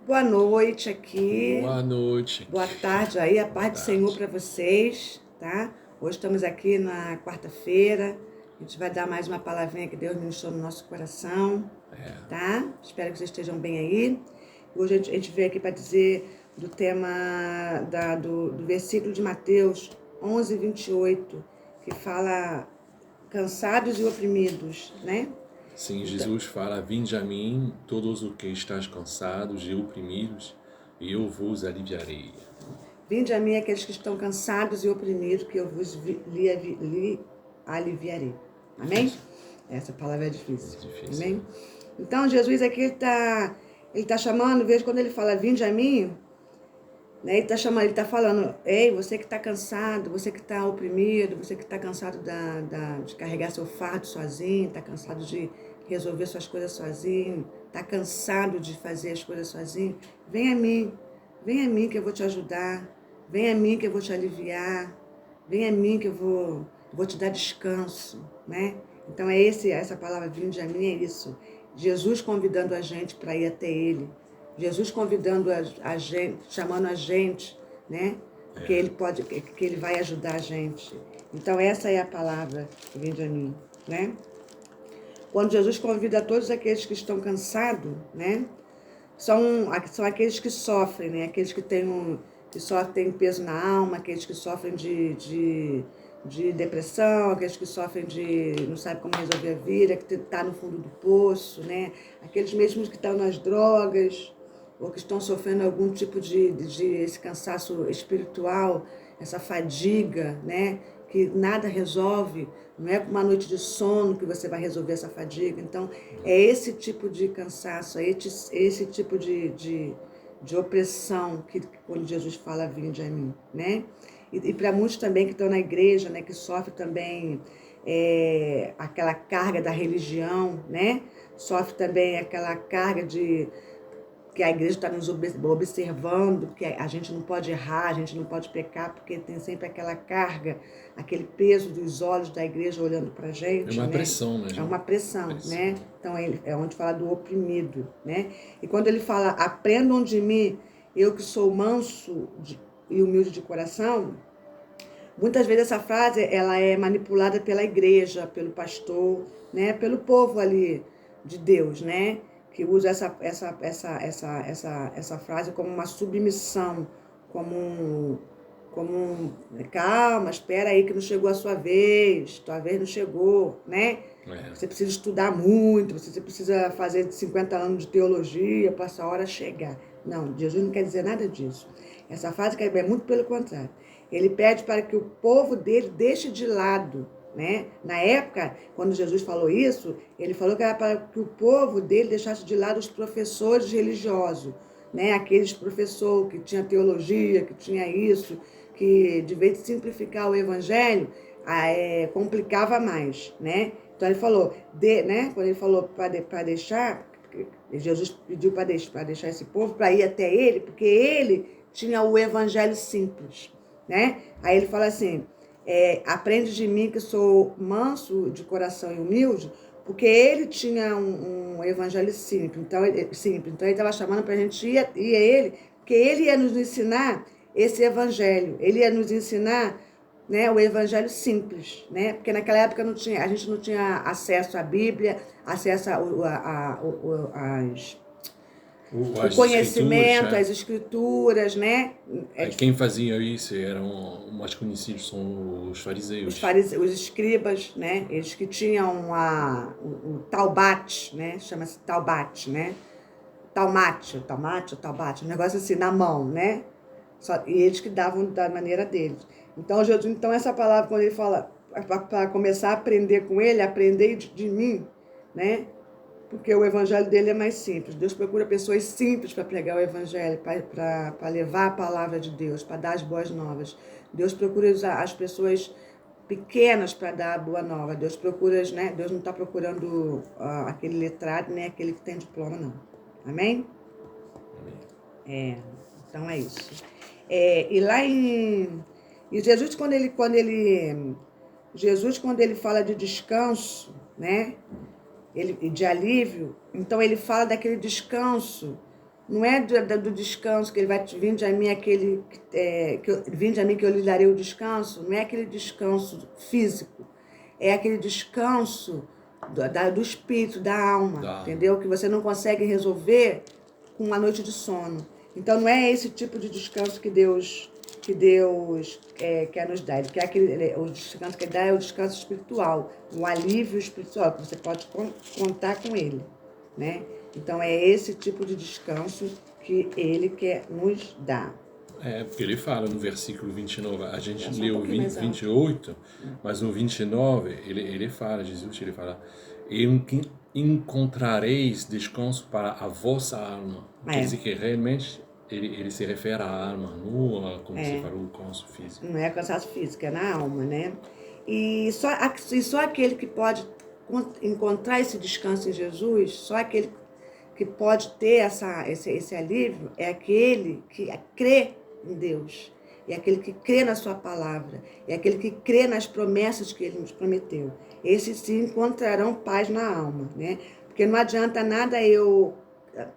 Boa noite aqui. Boa noite. Boa tarde aí, a Boa paz do Senhor tarde. para vocês, tá? Hoje estamos aqui na quarta-feira. A gente vai dar mais uma palavrinha que Deus ministrou no nosso coração, tá? Espero que vocês estejam bem aí. Hoje a gente veio aqui para dizer do tema do versículo de Mateus 11, 28, que fala cansados e oprimidos, né? Sim, Então, Jesus fala: Vinde a mim, todos os que estáis cansados e oprimidos, e eu vos aliviarei. vinde a mim aqueles que estão cansados e oprimidos, que eu vos lhe aliviarei. Amém? Essa palavra é difícil. É difícil. Amém? Então, Jesus aqui ele tá chamando, veja quando ele fala, vinde a mim, né, ele está falando, ei, você que está cansado, você que está oprimido, você que está cansado de carregar seu fardo sozinho, está cansado de resolver suas coisas sozinho, está cansado de fazer as coisas sozinho, vem a mim que eu vou te ajudar, vem a mim que eu vou te aliviar, vem a mim que eu vou te dar descanso, né? Então essa palavra vinde a mim é isso, Jesus convidando a gente para ir até Ele, Jesus convidando a gente, chamando a gente, né? Que ele vai ajudar a gente. Então essa é a palavra que vem de mim, né? Quando Jesus convida todos aqueles que estão cansados, né? São aqueles que sofrem, né? Aqueles que têm peso na alma, aqueles que sofrem de depressão, aqueles que sofrem não sabem como resolver a vida, que está no fundo do poço, né? Aqueles mesmos que estão nas drogas, ou que estão sofrendo algum tipo de esse cansaço espiritual, essa fadiga, né? Que nada resolve, não é com uma noite de sono que você vai resolver essa fadiga. Então, é esse tipo de cansaço, é esse tipo de opressão que quando Jesus fala, vinde a mim, né? E para muitos também que estão na igreja, né? Que sofrem também aquela carga da religião, né? Sofre também aquela carga que a igreja está nos observando, que a gente não pode errar, a gente não pode pecar, porque tem sempre aquela carga, aquele peso dos olhos da igreja olhando para a gente, É uma né? pressão, né? É uma pressão, né? Então é onde fala do oprimido, né? E quando ele fala, aprendam de mim, eu que sou manso e humilde de coração, muitas vezes essa frase ela é manipulada pela igreja, pelo pastor, né? Pelo povo ali de Deus, né? Que usa essa frase como uma submissão, calma, espera aí que não chegou a sua tua vez não chegou, né? Você precisa estudar muito, você precisa fazer 50 anos de teologia para essa hora chegar. Não, Jesus não quer dizer nada disso. Essa frase é muito pelo contrário. Ele pede para que o povo dele deixe de lado, né? Na época, quando Jesus falou isso, ele falou que era para que o povo dele deixasse de lado os professores religiosos, né? Aqueles professores que tinham teologia, que tinha isso, que de vez de simplificar o evangelho, complicava mais, né? Então ele falou, né? Quando ele falou para deixar, Jesus pediu para deixar esse povo para ir até ele, porque ele tinha o evangelho simples, né? Aí ele fala assim, aprende de mim que sou manso de coração e humilde, porque ele tinha um evangelho simples. Então ele estava chamando para a gente ir a ele, porque ele ia nos ensinar esse evangelho. Ele ia nos ensinar, né, o evangelho simples, né? Porque naquela época a gente não tinha acesso à Bíblia, acesso o conhecimento, as escrituras, né? Quem fazia isso eram mais conhecidos, são os fariseus. Os escribas, né? Eles que tinham o Talbate, né? Chama-se Talbate, né? Talmate, um negócio assim na mão, né? E eles que davam da maneira deles. Então essa palavra, quando ele fala para começar a aprender com ele, aprender de mim, né? Porque o evangelho dele é mais simples. Deus procura pessoas simples para pregar o evangelho, para levar a palavra de Deus, para dar as boas novas. Deus procura usar as pessoas pequenas para dar a boa nova. Deus procura, né? Deus não está procurando aquele letrado, nem aquele que tem diploma, não. Amém? Então é isso. E lá e Jesus, quando ele fala de descanso, né? De alívio, então ele fala daquele descanso Não é do descanso que ele vai te vinde a mim vinde a mim que eu lhe darei o descanso. Não é aquele descanso físico, é aquele descanso do espírito, da alma, entendeu? Que você não consegue resolver com uma noite de sono. Então não é esse tipo de descanso que Deus quer nos dar. Ele quer o descanso que ele dá é o descanso espiritual, o alívio espiritual, que você pode contar com ele, né? Então é esse tipo de descanso que ele quer nos dar. Porque ele fala no versículo 29, a gente leu 28, mas no 29 ele fala, Jesus ele fala, encontrareis descanso para a vossa alma. Quer dizer que realmente ele se refere à alma, não como você falou, o cansaço físico. Não é cansaço físico, é na alma, né? E só aquele que pode encontrar esse descanso em Jesus, só aquele que pode ter esse alívio, é aquele que crê em Deus, é aquele que crê na sua palavra, é aquele que crê nas promessas que ele nos prometeu. Esses sim encontrarão paz na alma, né? Porque não adianta nada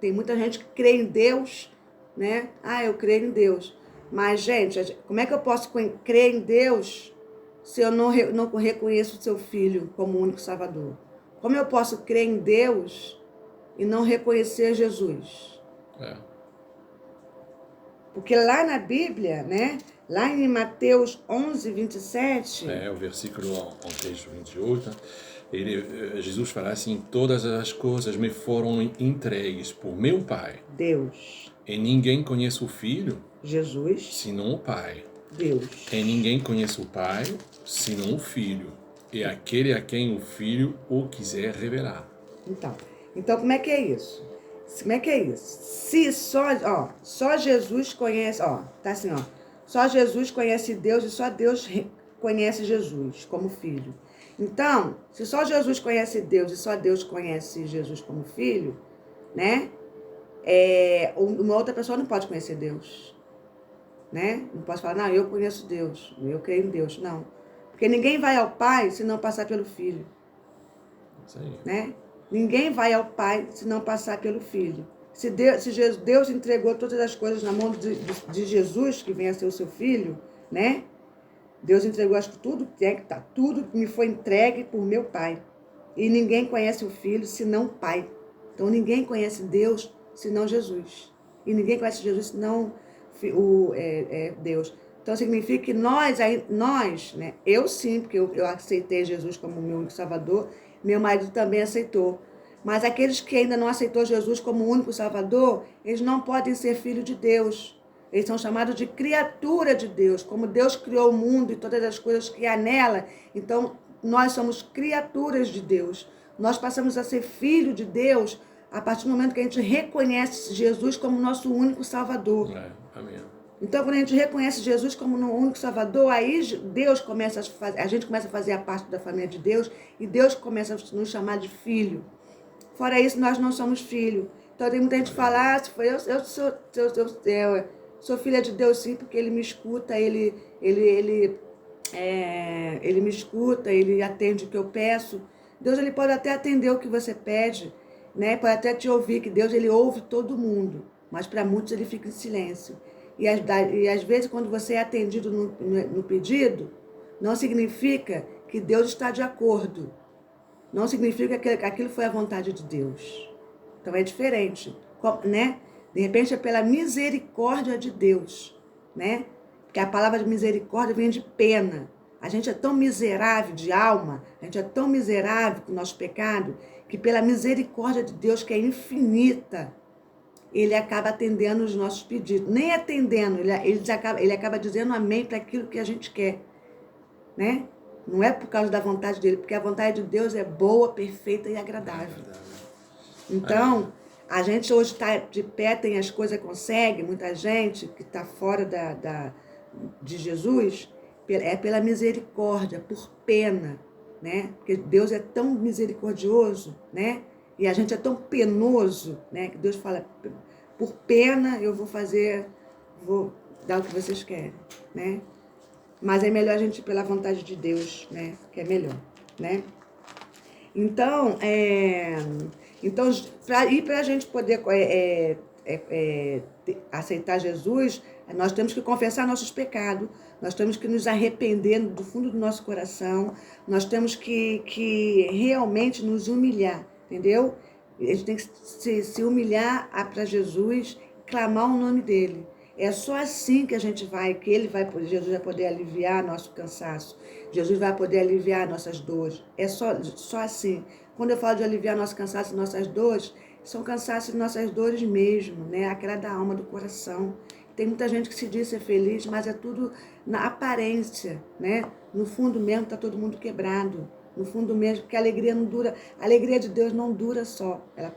tem muita gente que crê em Deus, né? Eu creio em Deus. Mas, gente, como é que eu posso crer em Deus se eu não reconheço o seu Filho como único Salvador? Como eu posso crer em Deus e não reconhecer Jesus? Porque lá na Bíblia, né? Lá em Mateus 11, 27... o versículo texto 28, Jesus fala assim, todas as coisas me foram entregues por meu Pai. Deus. E ninguém conhece o Filho, Jesus, senão o Pai. Deus. E ninguém conhece o Pai, senão o Filho. E aquele a quem o Filho o quiser revelar. Então como é que é isso? Como é que é isso? Se só Jesus conhece, tá assim, só Jesus conhece Deus e só Deus conhece Jesus como Filho. Então, se só Jesus conhece Deus e só Deus conhece Jesus como Filho, né? Uma outra pessoa não pode conhecer Deus, né? Não posso falar, não, eu conheço Deus, eu creio em Deus, não. Porque ninguém vai ao Pai se não passar pelo Filho. Isso aí. Né? Ninguém vai ao Pai se não passar pelo Filho. Se Deus entregou todas as coisas na mão de Jesus, que vem a ser o seu Filho, né? Deus entregou tudo me foi entregue por meu Pai. E ninguém conhece o Filho senão o Pai. Então ninguém conhece Deus senão Jesus. E ninguém conhece Jesus senão Deus. Então significa que nós, né? Eu sim, porque eu aceitei Jesus como meu único Salvador, meu marido também aceitou. Mas aqueles que ainda não aceitou Jesus como único Salvador, eles não podem ser filhos de Deus. Eles são chamados de criatura de Deus. Como Deus criou o mundo e todas as coisas que há nela, então nós somos criaturas de Deus. Nós passamos a ser filho de Deus a partir do momento que a gente reconhece Jesus como nosso único Salvador. Amém. Então, quando a gente reconhece Jesus como o único Salvador, aí Deus começa a gente começa a fazer a parte da família de Deus e Deus começa a nos chamar de filho. Fora isso, nós não somos filho. Então, tem muita gente que fala, eu sou filha de Deus sim, porque Ele me escuta, Ele me escuta, Ele atende o que eu peço. Deus ele pode até atender o que você pede, né? Pode até te ouvir, que Deus ele ouve todo mundo, mas para muitos ele fica em silêncio. E às vezes, quando você é atendido no pedido, não significa que Deus está de acordo. Não significa que aquilo foi a vontade de Deus. Então é diferente, né? De repente é pela misericórdia de Deus, né? Porque a palavra de misericórdia vem de pena. A gente é tão miserável de alma, a gente é tão miserável com o nosso pecado, que pela misericórdia de Deus, que é infinita, Ele acaba atendendo os nossos pedidos. Nem atendendo, ele acaba dizendo amém para aquilo que a gente quer, né? Não é por causa da vontade dele, porque a vontade de Deus é boa, perfeita e agradável. Então, a gente hoje está de pé, tem as coisas, consegue, muita gente que está fora de Jesus, é pela misericórdia, por pena, né? Porque Deus é tão misericordioso, né? E a gente é tão penoso, né? Que Deus fala, por pena eu vou dar o que vocês querem, né? Mas é melhor a gente ir pela vontade de Deus, né? Que é melhor, né? Então, para a gente poder aceitar Jesus, nós temos que confessar nossos pecados, nós temos que nos arrepender do fundo do nosso coração, nós temos que realmente nos humilhar, entendeu? A gente tem que se humilhar para Jesus, clamar o nome dele. É só assim que a gente Jesus vai poder aliviar nosso cansaço. Jesus vai poder aliviar nossas dores. É só assim. Quando eu falo de aliviar nosso cansaço e nossas dores, são cansaços e nossas dores mesmo, né? Aquela da alma, do coração. Tem muita gente que se diz ser feliz, mas é tudo na aparência, né? No fundo mesmo está todo mundo quebrado. No fundo mesmo, porque a alegria não dura. A alegria de Deus não dura só. É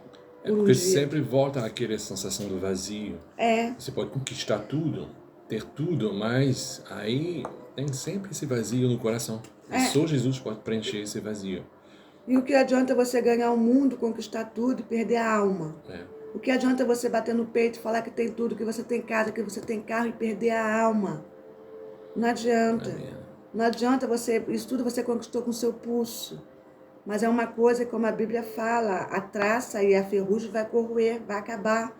porque sempre volta aquela sensação do vazio. Você pode conquistar tudo, ter tudo, mas aí tem sempre esse vazio no coração. E só Jesus pode preencher esse vazio. E o que adianta você ganhar o mundo, conquistar tudo e perder a alma? O que adianta você bater no peito e falar que tem tudo, que você tem casa, que você tem carro e perder a alma? Não adianta. Não adianta isso tudo você conquistou com o seu pulso. Mas é uma coisa, como a Bíblia fala, a traça e a ferrugem vai corroer, vai acabar,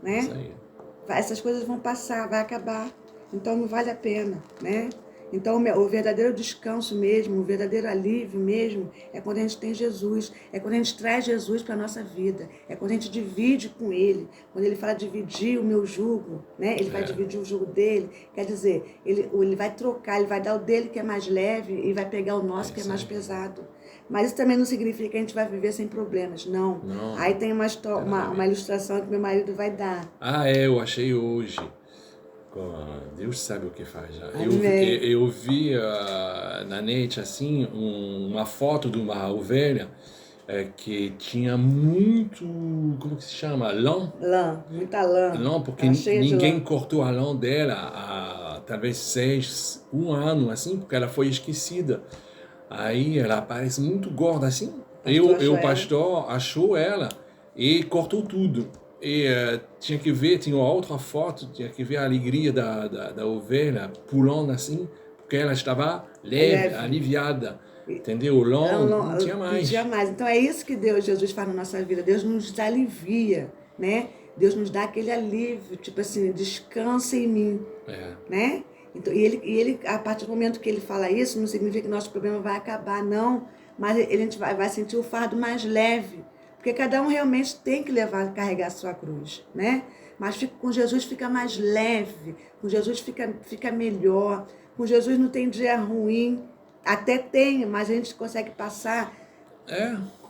né? Isso aí. Essas coisas vão passar, vai acabar. Então não vale a pena, né? Então o verdadeiro descanso mesmo, o verdadeiro alívio mesmo, é quando a gente tem Jesus, é quando a gente traz Jesus para a nossa vida, é quando a gente divide com Ele, quando Ele fala dividir o meu jugo, né? Ele vai dividir o jugo dele, quer dizer, ele vai trocar, Ele vai dar o dele que é mais leve e vai pegar o nosso que é mais pesado. Mas isso também não significa que a gente vai viver sem problemas, não. Aí tem uma ilustração que meu marido vai dar. Eu achei hoje. Deus sabe o que faz. Eu vi na net assim uma foto de uma ovelha que tinha muito, como que se chama? Lã, muita lã. Lã, porque ninguém cortou a lã dela há talvez um ano, assim, porque ela foi esquecida. Aí ela parece muito gorda assim. O pastor achou ela e cortou tudo. E tinha que ver, tinha outra foto, tinha que ver a alegria da ovelha pulando assim, porque ela estava leve. Aliviada. Entendeu? Não tinha mais. Não tinha mais. Então é isso que Jesus faz na nossa vida. Deus nos alivia, né? Deus nos dá aquele alívio, tipo assim, descansa em mim, né? Então, e ele, a partir do momento que ele fala isso, não significa que nosso problema vai acabar, não. Mas a gente vai sentir o fardo mais leve. Porque cada um realmente tem que carregar a sua cruz, né? Mas com Jesus fica mais leve, com Jesus fica melhor, com Jesus não tem dia ruim, até tem, mas a gente consegue passar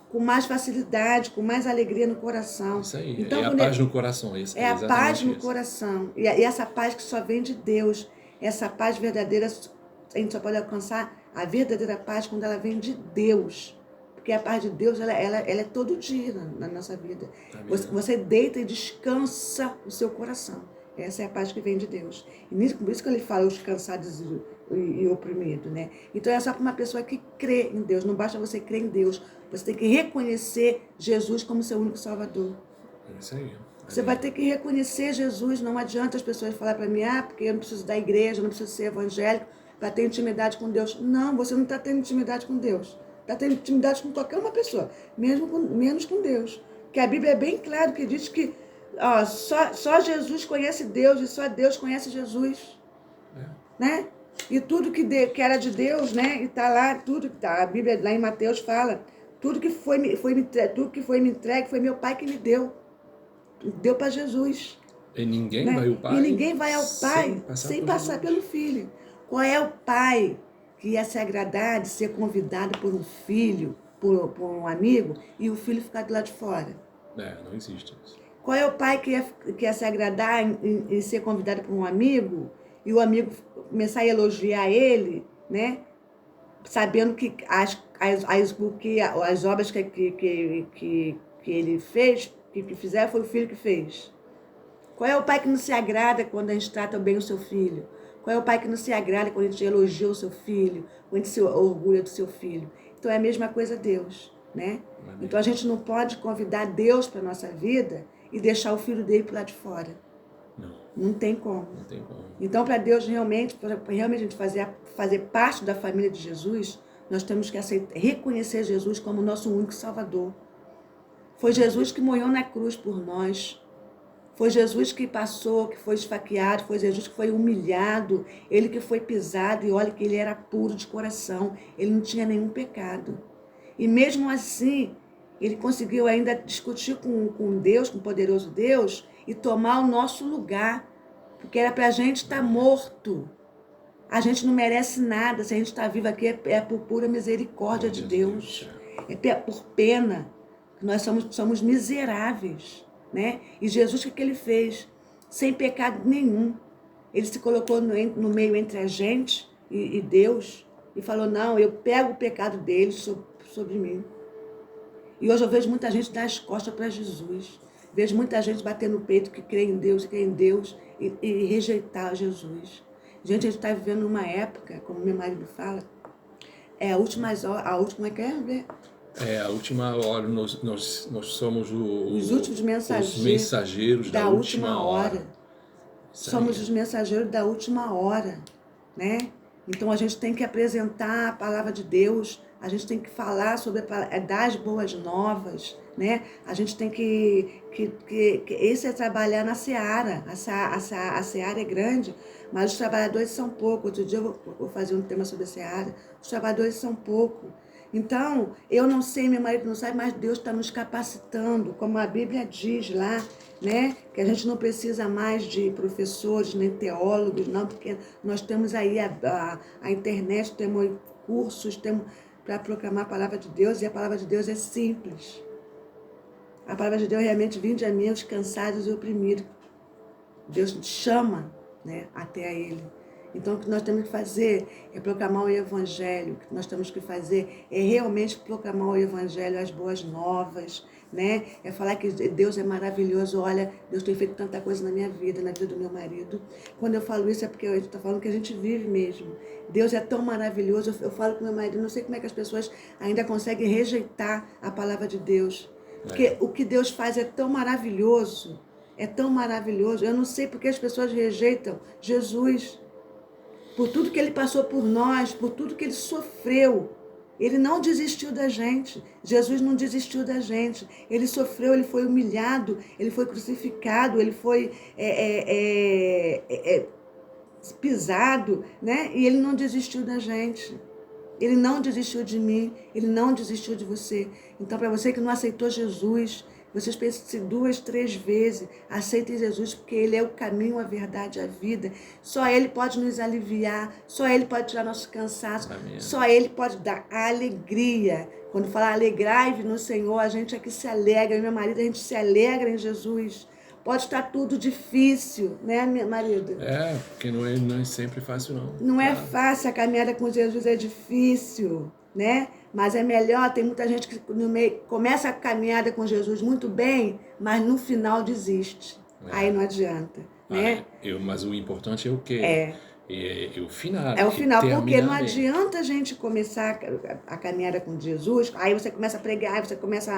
com mais facilidade, com mais alegria no coração. Isso aí, então, a paz no coração. É a paz no coração, e essa paz que só vem de Deus, essa paz verdadeira, a gente só pode alcançar a verdadeira paz quando ela vem de Deus. Porque a paz de Deus, ela é todo dia na nossa vida. Você deita e descansa o seu coração. Essa é a paz que vem de Deus. E por isso que ele fala os cansados e oprimidos, né? Então é só para uma pessoa que crê em Deus. Não basta você crer em Deus. Você tem que reconhecer Jesus como seu único Salvador. É isso aí. Você vai ter que reconhecer Jesus. Não adianta as pessoas falarem para mim, porque eu não preciso da igreja, eu não preciso ser evangélico para ter intimidade com Deus. Não, você não está tendo intimidade com Deus. Está tendo intimidade com qualquer uma pessoa, menos com Deus. Porque a Bíblia é bem claro que diz que só Jesus conhece Deus e só Deus conhece Jesus. Né? E tudo que era de Deus, né? E está lá, tudo que está. A Bíblia lá em Mateus fala, tudo que foi me entregue foi meu Pai que me deu. Deu para Jesus. E ninguém vai ao Pai. E ninguém vai ao Pai sem passar pelo Filho. Qual é o Pai que ia se agradar de ser convidado por um filho, por um amigo, e o filho ficar do lado de fora? Não existe isso. Qual é o pai que ia se agradar em ser convidado por um amigo, e o amigo começar a elogiar ele, né? Sabendo que as obras que ele fez, que fizeram, foi o filho que fez. Qual é o pai que não se agrada quando a gente trata bem o seu filho? Qual é o pai que não se agrada quando a gente elogia o seu filho, quando a gente se orgulha do seu filho? Então é a mesma coisa Deus, né? Então a gente não pode convidar Deus para a nossa vida e deixar o filho dele para lá de fora. Não tem como. Não tem como. Então para Deus realmente a gente fazer parte da família de Jesus, nós temos que reconhecer Jesus como nosso único Salvador. Foi Jesus que morreu na cruz por nós. Foi Jesus que passou, que foi esfaqueado, foi Jesus que foi humilhado, ele que foi pisado, e olha que ele era puro de coração, ele não tinha nenhum pecado. E mesmo assim, ele conseguiu ainda discutir com Deus, com o poderoso Deus, e tomar o nosso lugar, porque era para a gente estar morto. A gente não merece nada, se a gente está vivo aqui é por pura misericórdia de Deus. É por pena, que nós somos miseráveis, né? E Jesus, o que ele fez? Sem pecado nenhum. Ele se colocou no meio entre a gente e Deus e falou, não, eu pego o pecado deles sobre mim. E hoje eu vejo muita gente dar as costas para Jesus. Vejo muita gente bater no peito que crê em Deus e rejeitar Jesus. Gente, a gente está vivendo uma época, como meu marido fala, a última hora, nós somos os últimos mensageiros, os mensageiros da última hora. Somos os mensageiros da última hora, né? Então a gente tem que apresentar a palavra de Deus, a gente tem que falar das boas novas, né? A gente tem esse é trabalhar na seara. A seara é grande, mas os trabalhadores são poucos. Outro dia eu vou fazer um tema sobre a seara. Os trabalhadores são poucos. Então, eu não sei, meu marido não sabe, mas Deus está nos capacitando, como a Bíblia diz lá, né? Que a gente não precisa mais de professores, nem teólogos, não, porque nós temos aí a internet, temos cursos, temos para proclamar a palavra de Deus, e a palavra de Deus é simples. A palavra de Deus realmente vinde a mim, os cansados e oprimidos. Deus chama, né, até a Ele. Então, o que nós temos que fazer é proclamar o Evangelho. O que nós temos que fazer é realmente proclamar o Evangelho, as boas novas, né? É falar que Deus é maravilhoso. Olha, Deus tem feito tanta coisa na minha vida, na vida do meu marido. Quando eu falo isso é porque eu estou falando que a gente vive mesmo. Deus é tão maravilhoso. Eu falo com meu marido, não sei como é que as pessoas ainda conseguem rejeitar a palavra de Deus. Porque o que Deus faz é tão maravilhoso. É tão maravilhoso. Eu não sei porque as pessoas rejeitam Jesus. Por tudo que ele passou por nós, por tudo que ele sofreu. Ele não desistiu da gente. Jesus não desistiu da gente. Ele sofreu, ele foi humilhado, ele foi crucificado, ele foi pisado, né? E ele não desistiu da gente. Ele não desistiu de mim, ele não desistiu de você. Então, para você que não aceitou Jesus, vocês pensem 2, 3 vezes, aceitem Jesus, porque Ele é o caminho, a verdade, a vida. Só Ele pode nos aliviar, só Ele pode tirar nosso cansaço, Amém. Só Ele pode dar alegria. Quando fala alegrai-vos no Senhor, a gente aqui se alegra, eu e meu marido, a gente se alegra em Jesus. Pode estar tudo difícil, né, meu marido? Porque não é sempre fácil, não. Não é fácil, a caminhada com Jesus é difícil, né? Mas é melhor, tem muita gente que no meio começa a caminhada com Jesus muito bem, mas no final desiste. Aí não adianta, né? Mas o importante é o quê? É o final. É o final, porque não adianta a gente começar a caminhada com Jesus, aí você começa a pregar, aí você começa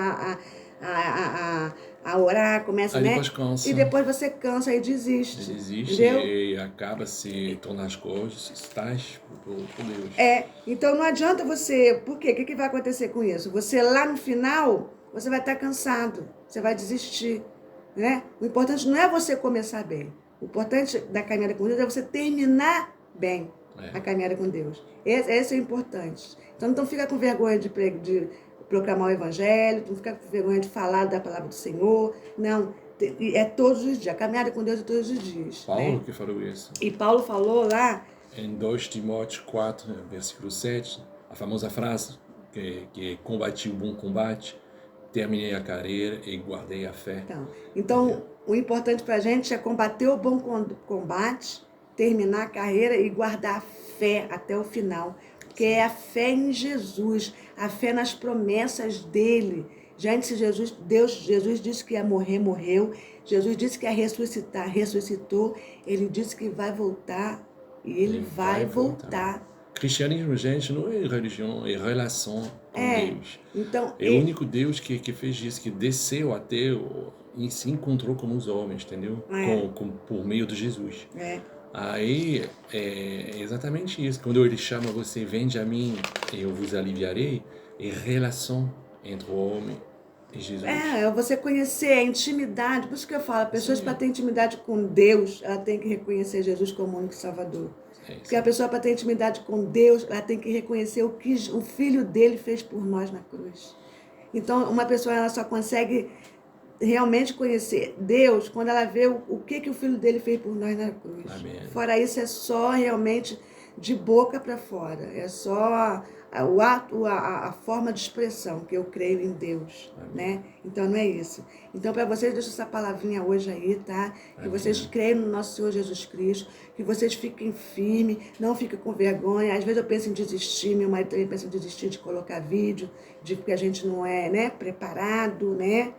a orar, começa, né? Cansa. E depois você cansa e desiste. Entendeu? E acaba se tornando as coisas tais por Deus. Então não adianta você... Por quê? O que vai acontecer com isso? Você lá no final, você vai estar cansado, você vai desistir, né? O importante não é você começar bem. O importante da caminhada com Deus é você terminar bem a caminhada com Deus. Esse é o importante. Então não fica com vergonha de proclamar o Evangelho, não fica com vergonha de falar da palavra do Senhor. Não, é todos os dias. A caminhada com Deus é todos os dias. Paulo que falou isso. E Paulo falou lá... Em 2 Timóteo 4, versículo 7, a famosa frase que combati o bom combate, terminei a carreira e guardei a fé. Então o importante para a gente é combater o bom combate, terminar a carreira e guardar a fé até o final. Porque é a fé em Jesus, a fé nas promessas dele. Gente, se Jesus disse que ia morrer, morreu. Jesus disse que ia ressuscitar, ressuscitou. Ele disse que vai voltar e ele vai voltar. Cristianismo, gente, não é religião, é relação com Deus. Então, é o único Deus que fez isso, que desceu até e se encontrou com os homens, entendeu? Por meio de Jesus. Aí é exatamente isso. Quando ele chama você, vende a mim e eu vos aliviarei, é relação entre o homem em Jesus. É você conhecer a intimidade. Por isso que eu falo, pessoas para ter intimidade com Deus, ela tem que reconhecer Jesus como único Salvador. Porque a pessoa para ter intimidade com Deus, ela tem que reconhecer o que o Filho dele fez por nós na cruz. Então, uma pessoa ela só consegue realmente conhecer Deus quando ela vê o que o Filho dele fez por nós na cruz. Amém. Fora isso, é só realmente de boca para fora. É só o ato, a forma de expressão que eu creio em Deus, né? Então não é isso. Então para vocês, deixo essa palavrinha hoje aí, tá? Que vocês creem no nosso Senhor Jesus Cristo, que vocês fiquem firmes, não fiquem com vergonha. Às vezes eu penso em desistir, meu marido também pensa em desistir de colocar vídeo, de que a gente não é, né, preparado, né?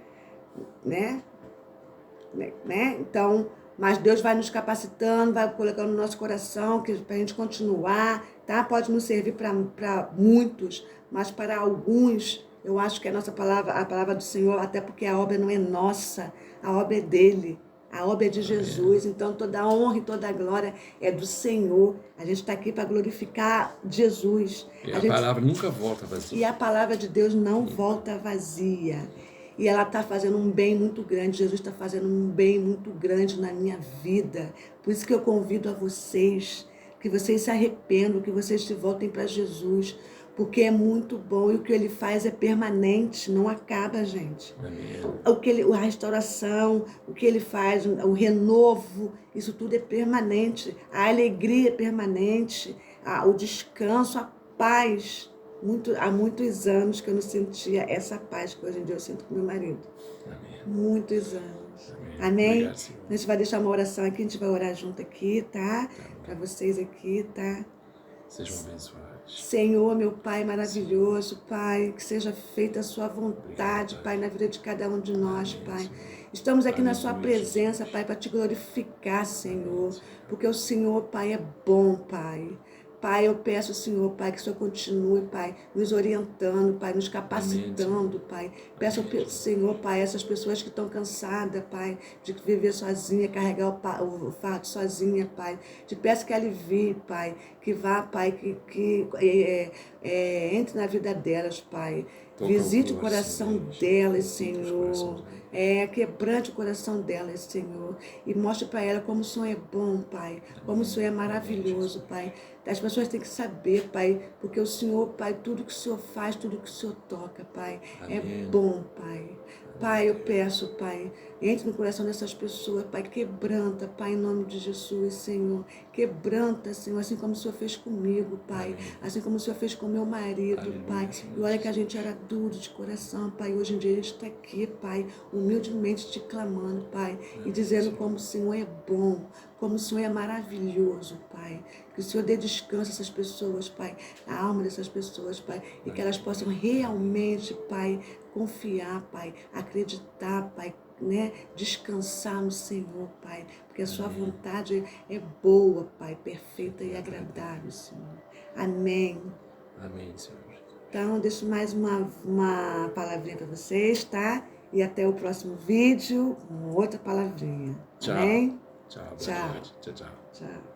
Então, mas Deus vai nos capacitando, vai colocando no nosso coração para a gente continuar, tá? Pode não servir para muitos, mas para alguns, eu acho que a nossa palavra, a palavra do Senhor, até porque a obra não é nossa, a obra é dele, a obra é de Jesus. Então toda a honra e toda a glória é do Senhor. A gente está aqui para glorificar Jesus. E a palavra nunca volta vazia. E a palavra de Deus não volta vazia. E ela está fazendo um bem muito grande. Jesus está fazendo um bem muito grande na minha vida. Por isso que eu convido a vocês, que vocês se arrependam, que vocês se voltem para Jesus. Porque é muito bom e o que ele faz é permanente, não acaba, gente. Amém. A restauração, o que ele faz, o renovo, isso tudo é permanente. A alegria é permanente, o descanso, a paz. Há muitos anos que eu não sentia essa paz que hoje em dia eu sinto com meu marido. Amém. Muitos anos. Amém. Amém? Obrigado, Senhor. A gente vai deixar uma oração aqui, a gente vai orar junto aqui, tá? Para vocês aqui, tá? Sejam abençoados. Senhor, meu Pai maravilhoso, Pai, que seja feita a sua vontade, Pai, na vida de cada um de nós, Pai. Estamos aqui na sua presença, Pai, para te glorificar, Senhor, porque o Senhor, Pai, é bom, Pai. Pai, eu peço, Senhor, Pai, que o Senhor continue, Pai, nos orientando, Pai, nos capacitando, Pai. Peço ao Senhor, Pai, essas pessoas que estão cansadas, Pai, de viver sozinha, carregar o fardo sozinha, Pai. Te peço que alivie, Pai, que vá, Pai, que entre na vida delas, Pai. Visite o coração delas, Senhor. Quebrante o coração delas, Senhor. E mostre para ela como o Senhor é bom, Pai. Como o Senhor é maravilhoso, Pai. As pessoas têm que saber, Pai, porque o Senhor, Pai, tudo que o Senhor faz, tudo que o Senhor toca, Pai, é bom, Pai. Pai, eu peço, Pai, entre no coração dessas pessoas, Pai, quebranta, Pai, em nome de Jesus, Senhor. Quebranta, Senhor, assim como o Senhor fez comigo, Pai. Assim como o Senhor fez com meu marido, Pai. E olha que a gente era duro de coração, Pai. Hoje em dia a gente está aqui, Pai, humildemente te clamando, Pai. E dizendo como o Senhor é bom, como o Senhor é maravilhoso, Pai. Que o Senhor dê descanso a essas pessoas, Pai. A alma dessas pessoas, Pai. E que elas possam realmente, Pai, confiar, Pai. Acreditar, Pai, né? Descansar no Senhor, Pai. Porque a sua vontade é boa, Pai. Perfeita e agradável, Senhor. Amém. Amém, Senhor. Então, deixo mais uma palavrinha para vocês, tá? E até o próximo vídeo com outra palavrinha. Tchau. Amém? Tchau. Tchau. Tchau, tchau. Tchau.